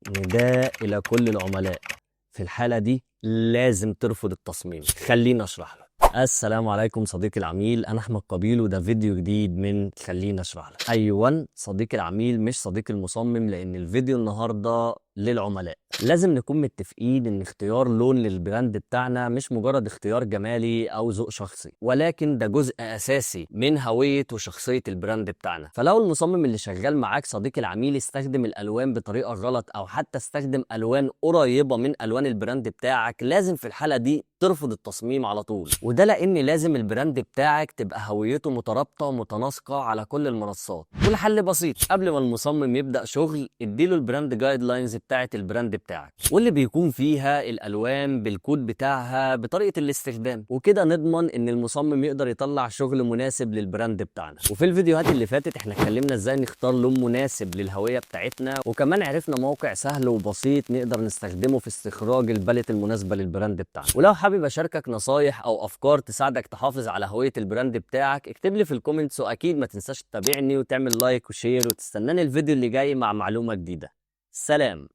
نداء إلى كل العملاء، في الحالة دي لازم ترفض التصميم. خليني أشرح لك. السلام عليكم صديقي العميل، أنا أحمد قبيل وده فيديو جديد من خليني أشرح لك. أيوة، صديقي العميل مش صديق المصمم، لأن الفيديو النهاردة للعملاء. لازم نكون متفقين إن اختيار لون للبراند بتاعنا مش مجرد اختيار جمالي أو ذوق شخصي، ولكن ده جزء أساسي من هوية وشخصية البراند بتاعنا. فلو المصمم اللي شغال معاك صديقي العميل استخدم الألوان بطريقة غلط أو حتى استخدم ألوان قريبة من ألوان البراند بتاعك، لازم في الحالة دي ترفض التصميم على طول. وده لأن لازم البراند بتاعك تبقى هويته مترابطة ومتناسقة على كل المنصات. والحل بسيط، قبل ما المصمم يبدأ شغل اديله البراند جايد لاينز بتاعة البراند بتاعك، واللي بيكون فيها الألوان بالكود بتاعها بطريقة الاستخدام، وكده نضمن ان المصمم يقدر يطلع شغل مناسب للبراند بتاعنا. وفي الفيديوهات اللي فاتت احنا اتكلمنا ازاي نختار لون مناسب للهوية بتاعتنا، وكمان عرفنا موقع سهل وبسيط نقدر نستخدمه في استخراج الباليت المناسبة للبراند بتاعنا. ولو حابب اشاركك نصايح او افكار تساعدك تحافظ على هوية البراند بتاعك، اكتب لي في الكومنتس، واكيد ما تنساش تتابعني وتعمل لايك وشير، وتستناني الفيديو اللي جاي مع معلومة جديدة. سلام.